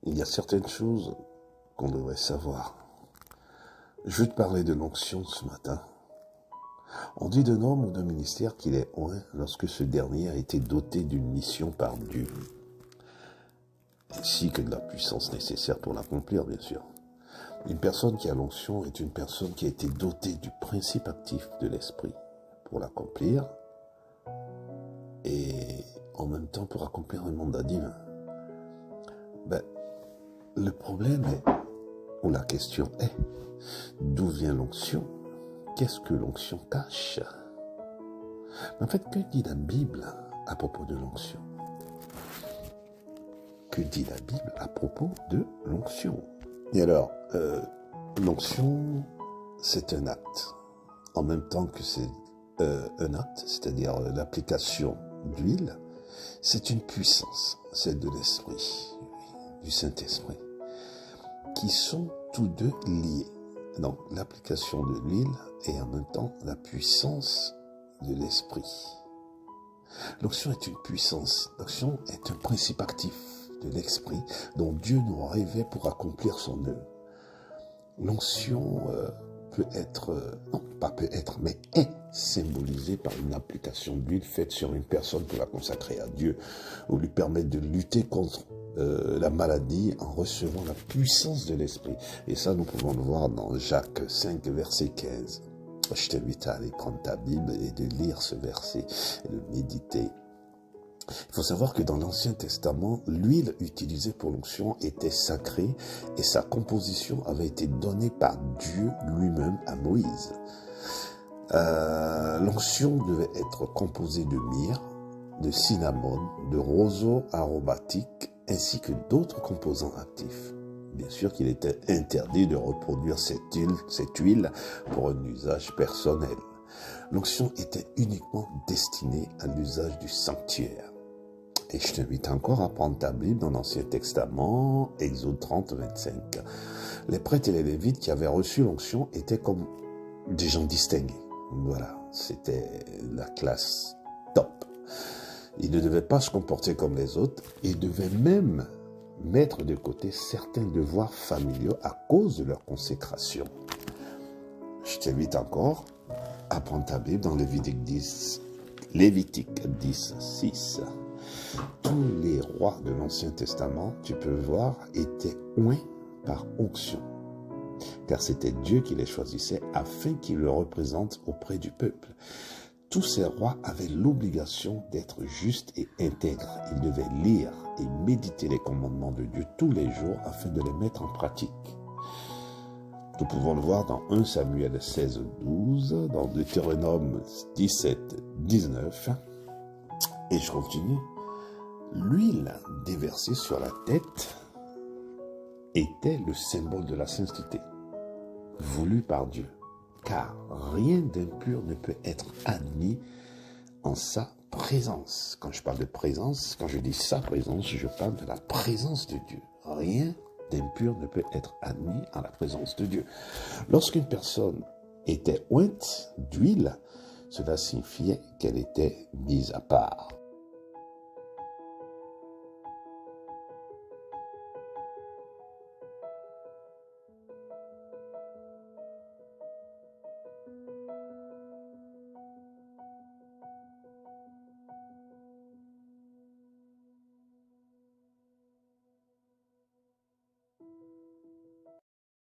il y a certaines choses qu'on devrait savoir. Je veux te parler de l'onction ce matin. On dit d'un homme ou d'un ministère qu'il est oint lorsque ce dernier a été doté d'une mission par Dieu, ainsi que de la puissance nécessaire pour l'accomplir, bien sûr. Une personne qui a l'onction est une personne qui a été dotée du principe actif de l'esprit pour l'accomplir et en même temps pour accomplir un mandat divin. Le problème est, ou la question est, d'où vient l'onction? Qu'est-ce que l'onction cache? En fait, que dit la Bible à propos de l'onction? Que dit la Bible à propos de l'onction? Et alors, l'onction, c'est un acte. En même temps que c'est un acte, c'est-à-dire l'application d'huile, c'est une puissance, celle de l'Esprit, du Saint-Esprit, qui sont tous deux liés. Donc, l'application de l'huile et en même temps la puissance de l'Esprit. L'onction est une puissance. L'onction est un principe actif de l'Esprit dont Dieu nous rêvait pour accomplir son œuvre. L'onction peut être, non pas peut être, mais est symbolisée par une application d'huile faite sur une personne pour la consacrer à Dieu ou lui permettre de lutter contre la maladie en recevant la puissance de l'Esprit. Et ça, nous pouvons le voir dans Jacques 5, verset 15. Je t'invite à aller prendre ta Bible et de lire ce verset et de méditer. Il faut savoir que dans l'Ancien Testament, l'huile utilisée pour l'onction était sacrée et sa composition avait été donnée par Dieu lui-même à Moïse. L'onction devait être composée de myrrhe, de cinnamome, de roseau aromatique, ainsi que d'autres composants actifs. Bien sûr qu'il était interdit de reproduire cette huile pour un usage personnel. L'onction était uniquement destinée à l'usage du sanctuaire. Et je t'invite encore à prendre ta Bible dans l'Ancien Testament, Exode 30, 25. Les prêtres et les lévites qui avaient reçu l'onction étaient comme des gens distingués. Voilà, c'était la classe top. Ils ne devaient pas se comporter comme les autres et devaient même mettre de côté certains devoirs familiaux à cause de leur consécration. Je t'invite encore à prendre ta Bible dans Lévitique 10, 6. Tous les rois de l'Ancien Testament, tu peux voir, étaient oints par onction, car c'était Dieu qui les choisissait afin qu'ils le représentent auprès du peuple. Tous ces rois avaient l'obligation d'être justes et intègres. Ils devaient lire et méditer les commandements de Dieu tous les jours afin de les mettre en pratique. Nous pouvons le voir dans 1 Samuel 16, 12, dans Deutéronome 17, 19. Et je continue. L'huile déversée sur la tête était le symbole de la sainteté, voulu par Dieu. Car rien d'impur ne peut être admis en sa présence. Quand je parle de présence, quand je dis sa présence, je parle de la présence de Dieu. Rien d'impur ne peut être admis en la présence de Dieu. Lorsqu'une personne était ointe d'huile, cela signifiait qu'elle était mise à part.